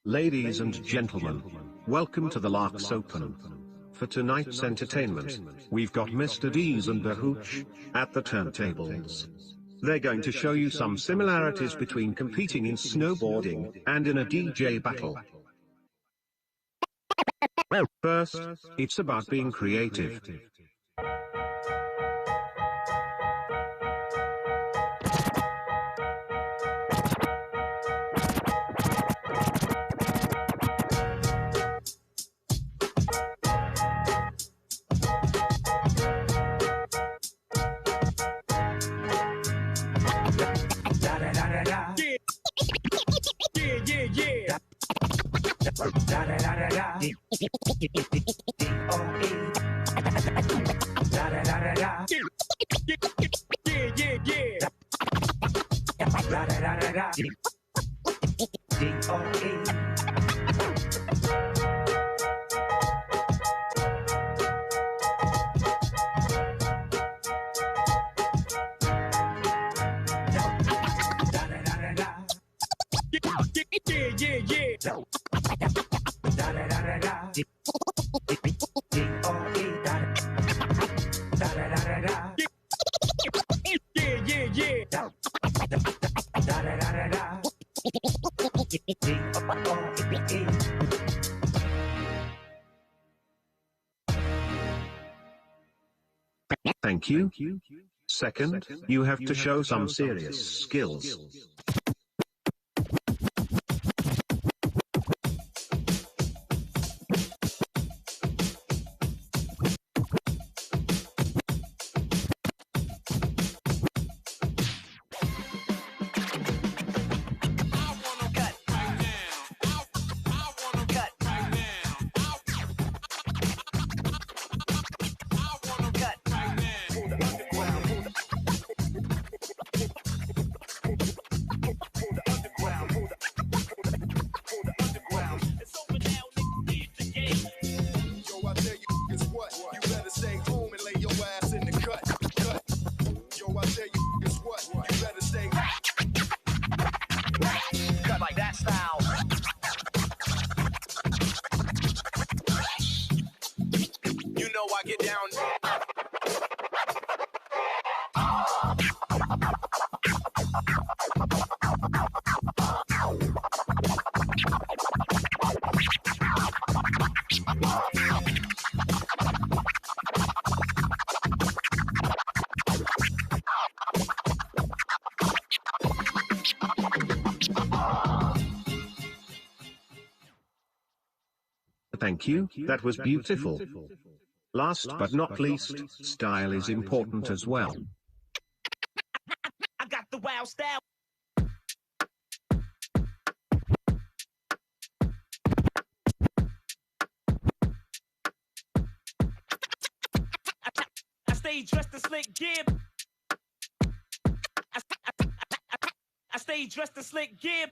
Ladies and gentlemen, welcome to the LAAX Open. For tonight's entertainment, we've got Mr. Dees and the Hooch at the turntables. They're going to show you some similarities between competing in snowboarding and in a DJ battle. First, it's about being creative. Thank you. Second, you have to show some serious skills. Thank you, that was beautiful. Last but not least, style is important as well. I got the wild style. I stay dressed to slick gib. I stay dressed to slick gib.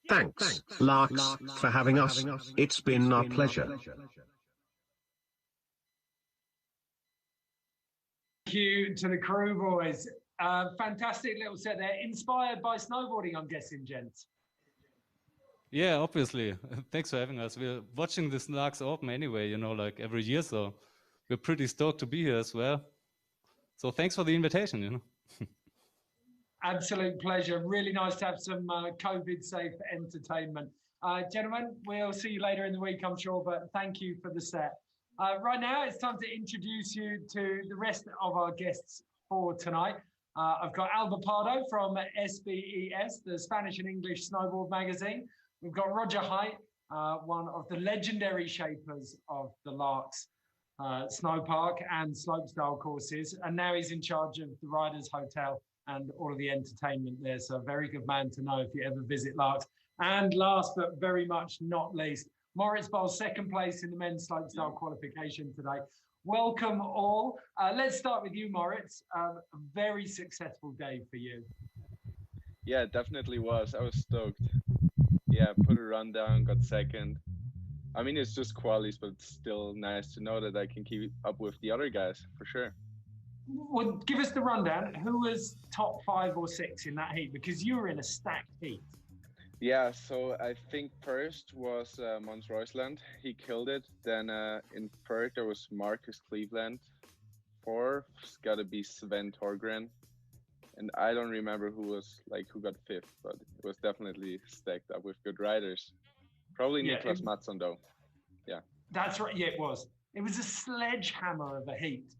Thanks, LAAX, for having us. It's been our pleasure. Thank you to the KREW boys. Fantastic little set there. Inspired by snowboarding, I'm guessing, gents. Yeah, obviously. Thanks for having us. We're watching this LAAX Open anyway, you know, like every year, so we're pretty stoked to be here as well. So thanks for the invitation, you know. Absolute pleasure. Really nice to have some COVID-safe entertainment. Gentlemen, we'll see you later in the week, I'm sure, but thank you for the set. Right now, it's time to introduce you to the rest of our guests for tonight. I've got Alba Pardo from SBES, the Spanish and English snowboard magazine. We've got Roger Height, one of the legendary shapers of the LAAX snowpark and slopestyle courses, and now he's in charge of the Riders Hotel and all of the entertainment there. So a very good man to know if you ever visit LAAX. And last but very much not least, Moritz Boll, second place in the men's slopestyle qualification today. Welcome all. Let's start with you, Moritz. A very successful day for you. Yeah, it definitely was. I was stoked. Yeah, put a run down, got second. I mean, it's just qualies, but it's still nice to know that I can keep up with the other guys, for sure. Well, give us the rundown. Who was top 5 or 6 in that heat? Because you were in a stacked heat. Yeah, so I think first was Mons Roysland. He killed it. Then in third there was Marcus Cleveland. Fourth's got to be Sven Torgren. And I don't remember who got fifth, but it was definitely stacked up with good riders. Probably Yeah, Niklas Mattsson though. Yeah. that's right. Yeah, it was. It was a sledgehammer of a heat.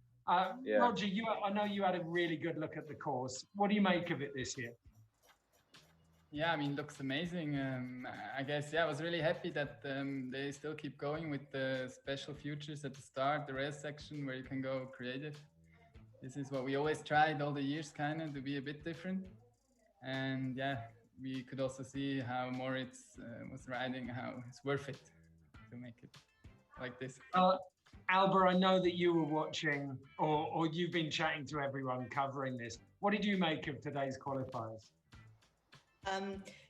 Yeah. Roger, I know you had a really good look at the course. What do you make of it this year? Yeah, I mean, looks amazing. I guess, yeah, I was really happy that they still keep going with the special features at the start, the race section where you can go creative. This is what we always tried all the years, kind of, to be a bit different. And yeah, we could also see how Moritz was riding, how it's worth it to make it like this. Alba, I know that you were watching, or you've been chatting to everyone covering this. What did you make of today's qualifiers?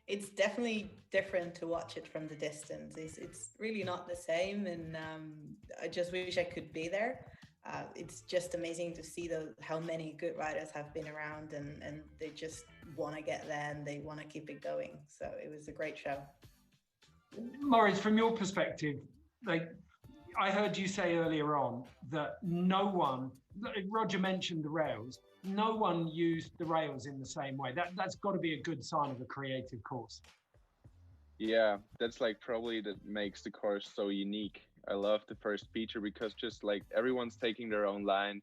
It's definitely different to watch it from the distance. It's really not the same, and I just wish I could be there. It's just amazing to see how many good riders have been around, and they just want to get there and they want to keep it going. So it was a great show. Moritz, from your perspective, I heard you say earlier on that no one, Roger mentioned the rails, no one used the rails in the same way. That's got to be a good sign of a creative course. Yeah, that's probably that makes the course so unique. I love the first feature because just everyone's taking their own line,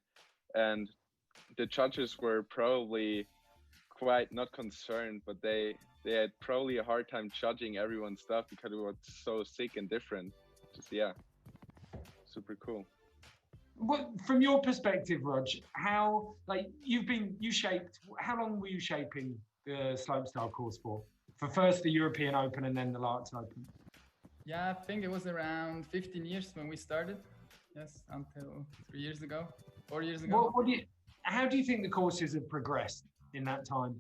and the judges were probably quite not concerned, but they had probably a hard time judging everyone's stuff because it was so sick and different. Just super cool. What, from your perspective, Rog, how how long were you shaping the slopestyle course for first the European Open and then the LAAX Open? Yeah, I think it was around 15 years when we started. Yes, until 4 years ago. How do you think the courses have progressed in that time?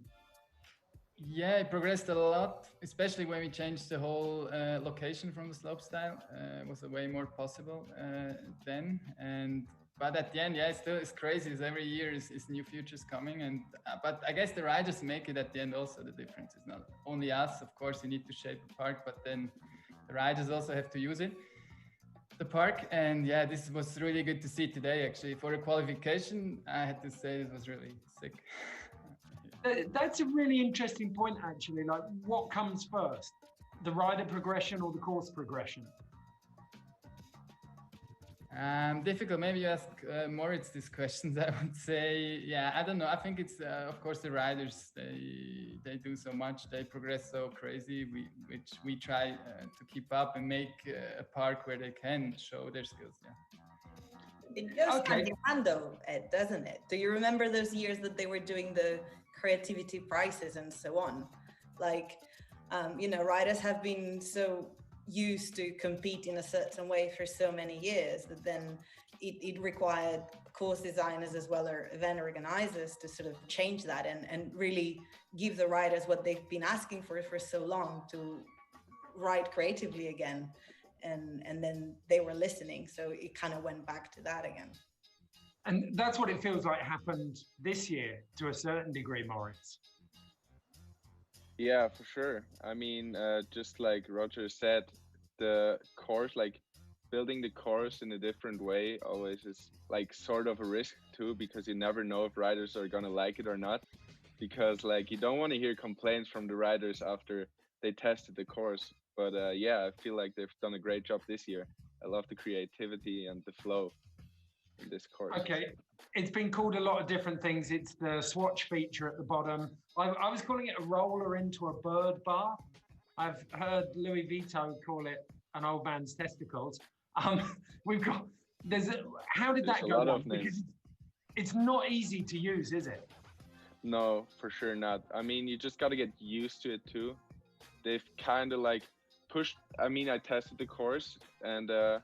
Yeah, it progressed a lot, especially when we changed the whole location from the slopestyle. It was a way more possible then. But at the end, yeah, it's crazy. Every year is new features coming, but I guess the riders make it at the end also. The difference is not only us, of course, you need to shape the park, but then the riders also have to use it, the park. And yeah, this was really good to see today. Actually, for a qualification, I had to say it was really sick. That's a really interesting point, actually. What comes first, the rider progression or the course progression? Difficult. Maybe you ask Moritz these questions. I would say, yeah, I don't know. I think it's of course the riders. They do so much. They progress so crazy. Which we try to keep up and make a park where they can show their skills. Yeah. It goes hand in hand though, Ed, doesn't it? Do you remember those years that they were doing the creativity prizes and so on? Riders have been so used to compete in a certain way for so many years that then it required course designers as well as event organizers to sort of change that and really give the riders what they've been asking for so long, to ride creatively again. And then they were listening, so it kind of went back to that again. And that's what it feels like happened this year to a certain degree, Moritz. Yeah, for sure. I mean, just like Roger said, the course, building the course in a different way always is sort of a risk too, because you never know if riders are gonna like it or not. Because you don't want to hear complaints from the riders after they tested the course. But yeah, I feel like they've done a great job this year. I love the creativity and the flow in this course. Okay, it's been called a lot of different things. It's the swatch feature at the bottom. I was calling it a roller into a bird bath. I've heard Louis Vito call it an old man's testicles. How did that go down? Because it's not easy to use, is it? No, for sure not. I mean, you just got to get used to it too. They've kind of pushed. I mean, I tested the course, and the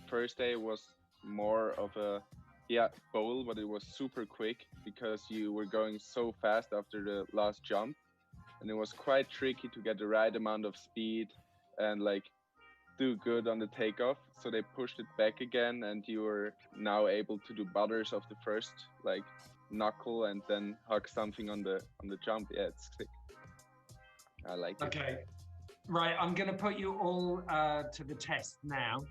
first day was more of a bowl, but it was super quick because you were going so fast after the last jump, and it was quite tricky to get the right amount of speed and do good on the takeoff. So they pushed it back again, and you were now able to do butters of the first knuckle and then hug something on the jump. Yeah, it's sick. I like it. Okay. Right, I'm going to put you all to the test now.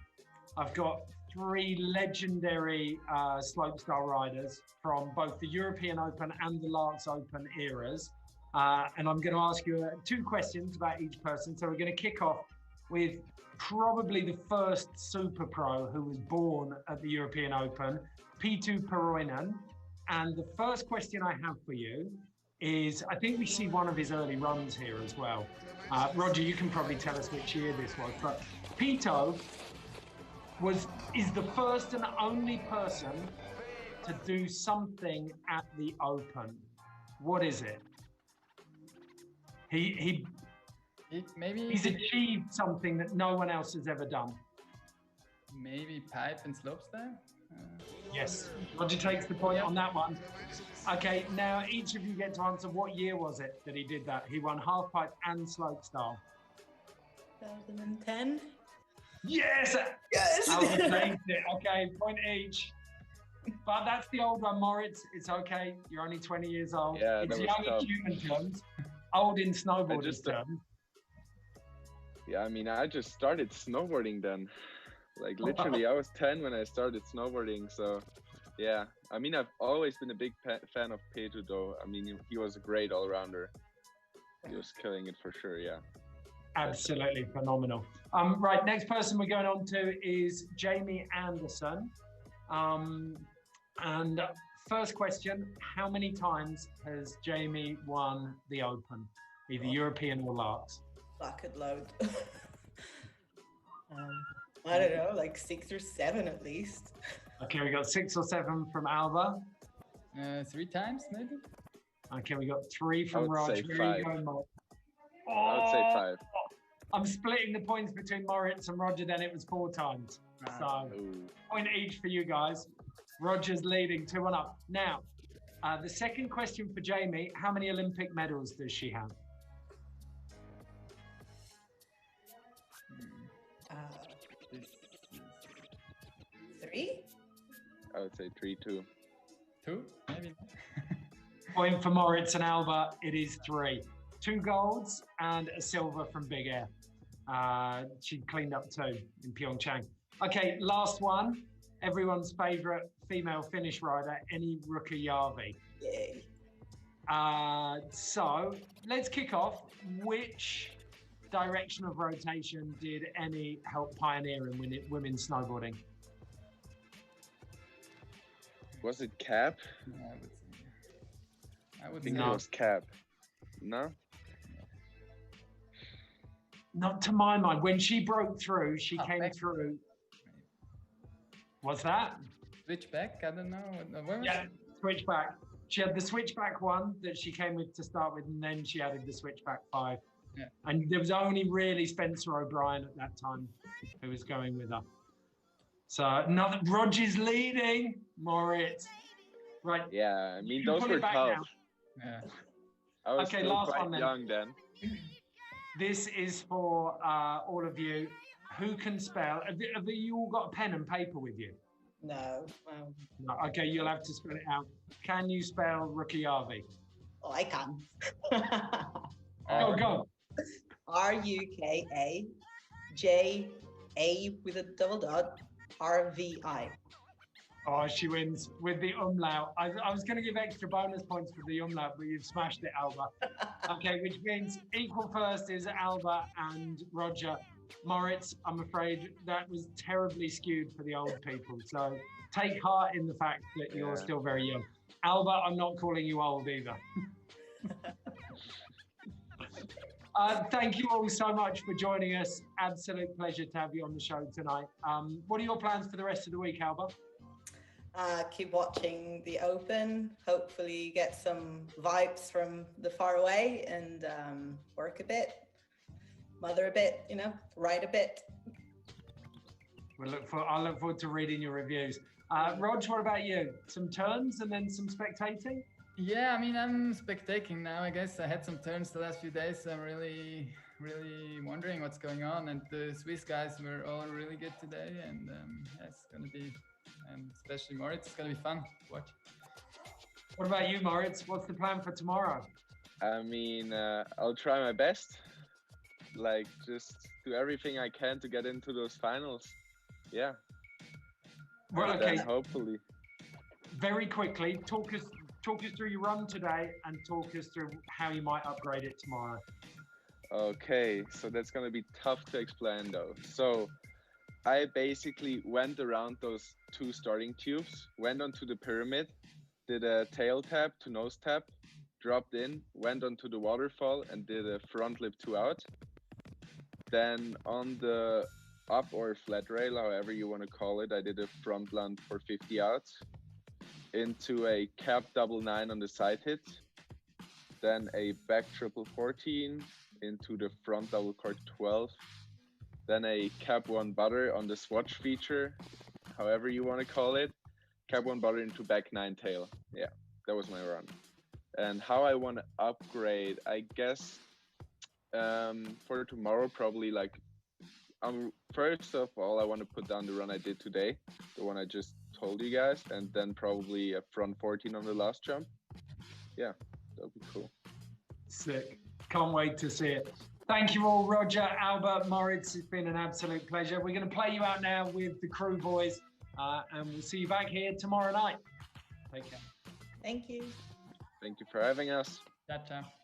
I've got 3 legendary slopestyle riders from both the European Open and the LAAX Open eras. And I'm going to ask you 2 questions about each person. So we're going to kick off with probably the first super pro who was born at the European Open, Pitu Peroinen. And the first question I have for you is, I think we see one of his early runs here as well. Roger, you can probably tell us which year this was, but Pito is the first and only person to do something at the Open. What is it? He's achieved something that no one else has ever done. Maybe pipe and slopestyle? Yes, Roger takes the point on that one. Okay, now each of you get to answer what year was it that he did that. He won halfpipe and slopestyle. 2010. Yes! Yes! Albert named it. Okay, point each. But that's the old one, Moritz. It's okay. You're only 20 years old. Yeah, it's that was young tough. in human terms, old in snowboarding terms. Yeah, I mean, I just started snowboarding then. Like literally, I was 10 when I started snowboarding. So, yeah. I mean, I've always been a big fan of Petu, though. I mean, he was a great all-rounder. He was killing it for sure, yeah. Absolutely phenomenal. Right, next person we're going on to is Jamie Anderson. And first question, how many times has Jamie won the Open, either European or LAAX? Bucket load. I don't know, like 6 or 7 at least. Okay, we got 6 or 7 from Alba. 3 times, maybe? Okay, we got 3 from Raj. I would say 5. I would say 5. I'm splitting the points between Moritz and Roger, then it was 4 times. So, point each for you guys. Roger's leading 2-1 up. Now, the second question for Jamie, how many Olympic medals does she have? 3? I would say 3, 2. 2, maybe. Point for Moritz and Alba, it is 3. 2 golds and a silver from Big Air. She cleaned up 2 in Pyeongchang. Okay, last one. Everyone's favorite female Finnish rider, Eni Rukkajärvi. Yay. So let's kick off. Which direction of rotation did Eni help pioneer in women's snowboarding? Was it cap? I would think say it was cap. No? Not to my mind. When she broke through, she came back. through. What's that? Switchback? I don't know. Where was Yeah, it? switchback. She had the switchback one that she came with to start with, and then she added the switchback 5. Yeah. And there was only really Spencer O'Brien at that time who was going with her. So Roger's leading, Moritz. Right. Yeah, I mean, You those pull were it back tough. now. Yeah. I was Okay, still last quite one then. young then. This is for all of you. Who can spell? Have you all got a pen and paper with you? No. No. Okay, you'll have to spell it out. Can you spell Rukkajärvi? Oh, I can. Go. Rukkajä with a double dot RVI. Oh, she wins with the umlaut. I was going to give extra bonus points for the umlaut, but you've smashed it, Alba. Okay, which means equal first is Alba and Roger. Moritz, I'm afraid that was terribly skewed for the old people. So take heart in the fact that you're still very young. Alba, I'm not calling you old either. Thank you all so much for joining us. Absolute pleasure to have you on the show tonight. What are your plans for the rest of the week, Alba? Keep watching the Open, hopefully get some vibes from the far away and work a bit, mother a bit, write a bit. I'll look forward to reading your reviews. Rog, what about you? Some turns and then some spectating? Yeah, I mean, I'm spectating now. I guess I had some turns the last few days. So I'm really wondering what's going on. And the Swiss guys were all really good today. And it's going to be, especially Moritz, it's going to be fun to watch. What about you, Moritz? What's the plan for tomorrow? I mean, I'll try my best. Like, just do everything I can to get into those finals. Yeah. Well, And okay. then hopefully. Very quickly, talk us through your run today and talk us through how you might upgrade it tomorrow. Okay, so that's gonna be tough to explain though. So I basically went around those 2 starting tubes, went onto the pyramid, did a tail tap to nose tap, dropped in, went onto the waterfall and did a front lip 2 out. Then on the up or flat rail, however you want to call it, I did a front land for 50 out, into a cap double 9 on the side hit, then a back triple 14 into the front double cord 12, then a cap 1 butter on the swatch feature, however you want to call it, cap 1 butter into back 9 tail. Yeah, that was my run. And how I want to upgrade, I guess for tomorrow, probably like, first of all, I want to put down the run I did today, the one I just told you guys, and then probably a front 14 on the last jump. Yeah, that'll be cool. Sick. Can't wait to see it. Thank you all, Roger, Albert, Moritz. It's been an absolute pleasure. We're going to play you out now with the KREW boys, and we'll see you back here tomorrow night. Take care. Thank you. Thank you for having us. Ciao, ciao.